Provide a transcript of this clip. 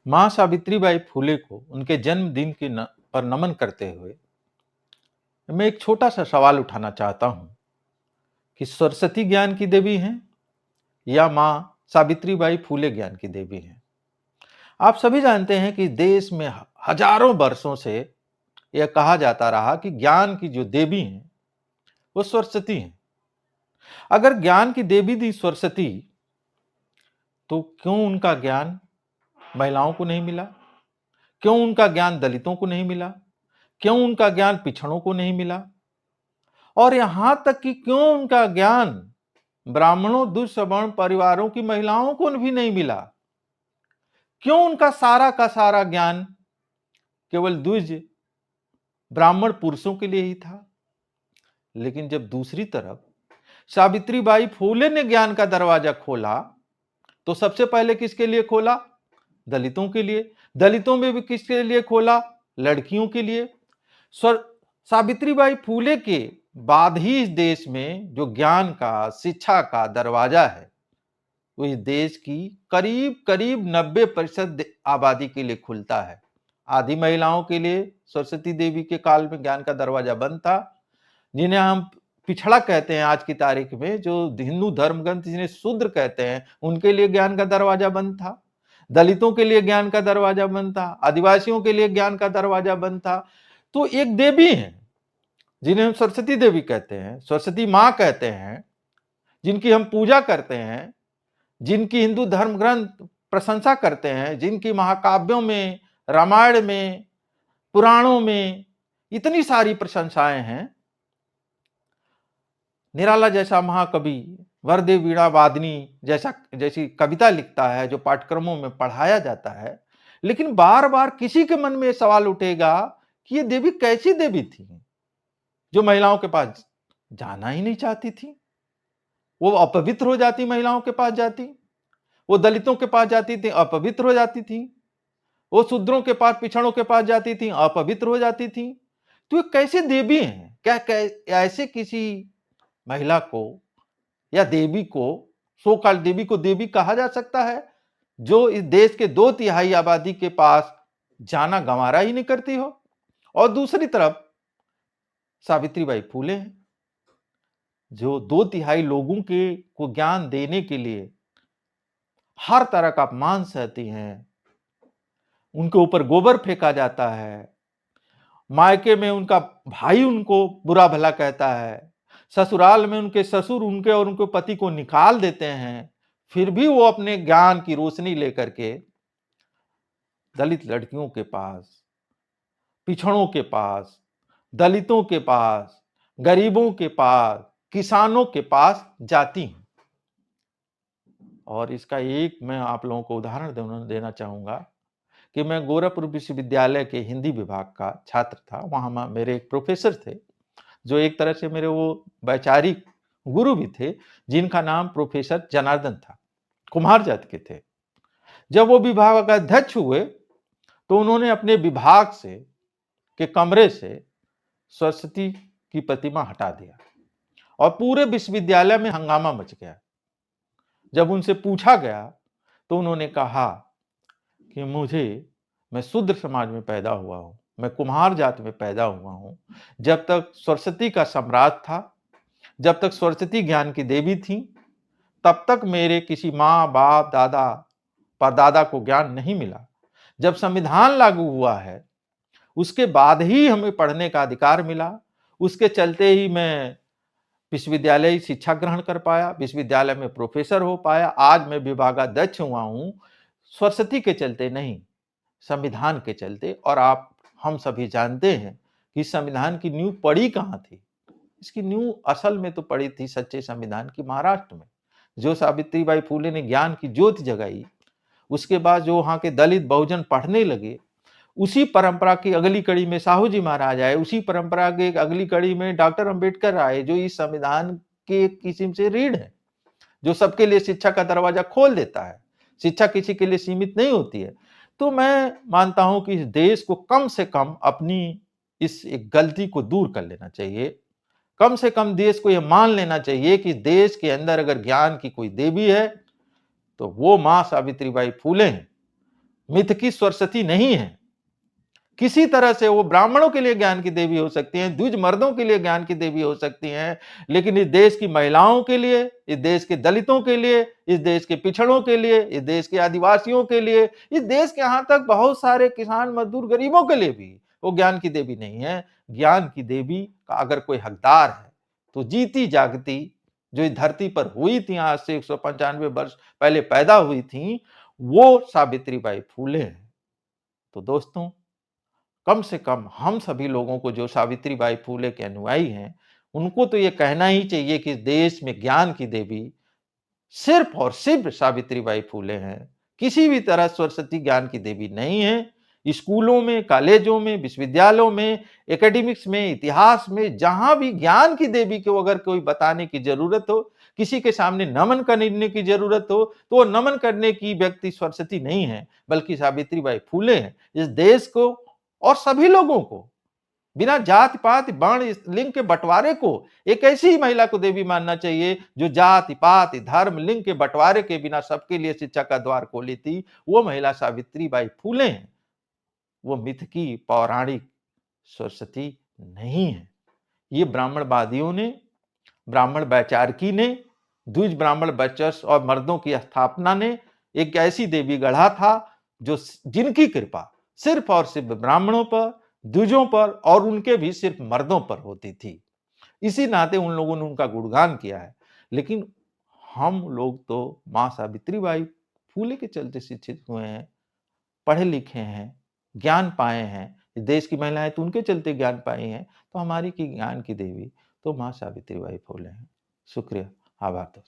माँ सावित्रीबाई फुले को उनके जन्मदिन पर नमन करते हुए मैं एक छोटा सा सवाल उठाना चाहता हूं कि सरस्वती ज्ञान की देवी हैं या माँ सावित्रीबाई फुले ज्ञान की देवी हैं। आप सभी जानते हैं कि देश में हजारों वर्षों से यह कहा जाता रहा कि ज्ञान की जो देवी हैं वो सरस्वती हैं। अगर ज्ञान की देवी थी सरस्वती, तो क्यों उनका ज्ञान महिलाओं को नहीं मिला? क्यों उनका ज्ञान दलितों को नहीं मिला? क्यों उनका ज्ञान पिछड़ों को नहीं मिला? और यहां तक कि क्यों उनका ज्ञान ब्राह्मणों, दुष्सवर्ण परिवारों की महिलाओं को भी नहीं मिला? क्यों उनका सारा का सारा ज्ञान केवल द्विज ब्राह्मण पुरुषों के लिए ही था? लेकिन जब दूसरी तरफ सावित्रीबाई फुले ने ज्ञान का दरवाजा खोला, तो सबसे पहले किसके लिए खोला? दलितों के लिए। दलितों में भी किसके लिए खोला? लड़कियों के लिए। सावित्रीबाई फुले के बाद ही इस देश में जो ज्ञान का, शिक्षा का दरवाजा है, वो इस देश की करीब करीब 90% आबादी के लिए खुलता है। आधी महिलाओं के लिए सरस्वती देवी के काल में ज्ञान का दरवाजा बंद था, जिन्हें हम पिछड़ा कहते हैं आज की तारीख में, जो हिंदू धर्म ग्रंथ जिन्हें शूद्र कहते हैं, उनके लिए ज्ञान का दरवाजा बंद था। दलितों के लिए ज्ञान का दरवाजा बंद था, आदिवासियों के लिए ज्ञान का दरवाजा बंद था। तो एक देवी है जिन्हें हम सरस्वती देवी कहते हैं, सरस्वती मां कहते हैं, जिनकी हम पूजा करते हैं, जिनकी हिंदू धर्म ग्रंथ प्रशंसा करते हैं, जिनकी महाकाव्यों में, रामायण में, पुराणों में इतनी सारी प्रशंसाएं हैं। निराला जैसा महाकवि, वरदे वीणा वादनी जैसी कविता लिखता है, जो पाठ्यक्रमों में पढ़ाया जाता है। लेकिन बार बार किसी के मन में यह सवाल उठेगा कि ये देवी कैसी देवी थी जो महिलाओं के पास जाना ही नहीं चाहती थी? वो अपवित्र हो जाती, महिलाओं के पास जाती। वो दलितों के पास जाती थी, अपवित्र हो जाती थी। वो शूद्रों के पास, पिछड़ों के पास जाती थी, अपवित्र हो जाती थी। तो ये कैसे देवी हैं? क्या ऐसे किसी महिला को या देवी को, सो कॉल्ड देवी को देवी कहा जा सकता है जो इस देश के 2/3 आबादी के पास जाना गंवारा ही नहीं करती हो? और दूसरी तरफ सावित्रीबाई फुले हैं, जो 2/3 लोगों के को ज्ञान देने के लिए हर तरह का अपमान सहती हैं। उनके ऊपर गोबर फेंका जाता है, मायके में उनका भाई उनको बुरा भला कहता है, ससुराल में उनके ससुर उनके और उनके पति को निकाल देते हैं, फिर भी वो अपने ज्ञान की रोशनी लेकर के दलित लड़कियों के पास, पिछड़ों के पास, दलितों के पास, गरीबों के पास, किसानों के पास जाती हैं। और इसका एक मैं आप लोगों को उदाहरण देना चाहूंगा कि मैं गोरखपुर विश्वविद्यालय के हिंदी विभाग का छात्र था। वहां मेरे एक प्रोफेसर थे, जो एक तरह से मेरे वो वैचारिक गुरु भी थे, जिनका नाम प्रोफेसर जनार्दन था, कुम्हार जाति के थे। जब वो विभाग का अध्यक्ष हुए, तो उन्होंने अपने विभाग के कमरे से सरस्वती की प्रतिमा हटा दिया और पूरे विश्वविद्यालय में हंगामा मच गया। जब उनसे पूछा गया तो उन्होंने कहा कि मैं शूद्र समाज में पैदा हुआ हूं, मैं कुम्हार जाति में पैदा हुआ हूं। जब तक सरस्वती का सम्राट था, जब तक सरस्वती ज्ञान की देवी थी, तब तक मेरे किसी माँ, बाप, दादा, परदादा को ज्ञान नहीं मिला। जब संविधान लागू हुआ है, उसके बाद ही हमें पढ़ने का अधिकार मिला। उसके चलते ही मैं विश्वविद्यालय शिक्षा ग्रहण कर पाया, विश्वविद्यालय में प्रोफेसर हो पाया। आज मैं विभागाध्यक्ष हुआ हूं, सरस्वती के चलते नहीं, संविधान के चलते। और हम सभी जानते हैं कि संविधान की नींव पड़ी कहां थी? इसकी नींव असल में तो पड़ी थी सच्चे संविधान की महाराष्ट्र में, जो सावित्रीबाई फुले ने ज्ञान की ज्योति जगाई। उसके बाद जो वहां के दलित बहुजन पढ़ने लगे, उसी परंपरा की अगली कड़ी में साहू जी महाराज आए, उसी परंपरा के अगली कड़ी में डॉक्टर अंबेडकर आए, जो इस संविधान के एक किस्म से रीढ़ है, जो सबके लिए शिक्षा का दरवाजा खोल देता है। शिक्षा किसी के लिए सीमित नहीं होती है। तो मैं मानता हूं कि इस देश को कम से कम अपनी इस एक गलती को दूर कर लेना चाहिए। कम से कम देश को यह मान लेना चाहिए कि देश के अंदर अगर ज्ञान की कोई देवी है, तो वो मां सावित्रीबाई फुले हैं, मिथ की सरस्वती नहीं है। किसी तरह से वो ब्राह्मणों के लिए ज्ञान की देवी हो सकती हैं, द्विज मर्दों के लिए ज्ञान की देवी हो सकती हैं, लेकिन इस देश की महिलाओं के लिए, इस देश के दलितों के लिए, इस देश के पिछड़ों के लिए, इस देश के आदिवासियों के लिए, इस देश के यहाँ तक बहुत सारे किसान मजदूर गरीबों के लिए भी वो ज्ञान की देवी नहीं है। ज्ञान की देवी का अगर कोई हकदार है तो जीती जागती जो इस धरती पर हुई थी, आज से 195 वर्ष पहले पैदा हुई थी, वो सावित्रीबाई फूले हैं। तो दोस्तों, कम से कम हम सभी लोगों को जो सावित्रीबाई फूले के अनुयायी हैं, उनको तो ये कहना ही चाहिए कि देश में ज्ञान की देवी सिर्फ और सिर्फ सावित्रीबाई फूले हैं। किसी भी तरह सरस्वती ज्ञान की देवी नहीं है। स्कूलों में, कॉलेजों में, विश्वविद्यालयों में, एकेडमिक्स में, इतिहास में, जहां भी ज्ञान की देवी को अगर कोई बताने की जरूरत हो, किसी के सामने नमन करने की जरूरत हो, तो वो नमन करने की व्यक्ति सरस्वती नहीं है, बल्कि सावित्रीबाई फूले हैं। इस देश को और सभी लोगों को बिना जात पात वर्ण लिंग के बंटवारे को एक ऐसी ही महिला को देवी मानना चाहिए जो जाति पात धर्म लिंग के बंटवारे के बिना सबके लिए शिक्षा का द्वार खोली थी। वो महिला सावित्रीबाई फूले हैं। वो मिथ की पौराणिक सरस्वती नहीं है। ये ब्राह्मणवादियों ने, ब्राह्मण वैचारिकी ने, द्विज ब्राह्मण वर्चस्व और मर्दों की स्थापना ने एक ऐसी देवी गढ़ा था जो जिनकी कृपा सिर्फ और सिर्फ ब्राह्मणों पर, द्विजों पर और उनके भी सिर्फ मर्दों पर होती थी। इसी नाते उन लोगों ने उनका गुणगान किया है। लेकिन हम लोग तो मां सावित्रीबाई फूले के चलते शिक्षित हुए हैं, पढ़े लिखे हैं, ज्ञान पाए हैं। देश की महिलाएं तो उनके चलते ज्ञान पाई हैं। तो हमारी की ज्ञान की देवी तो मां सावित्रीबाई फूले हैं। शुक्रिया, आभार दोस्तों।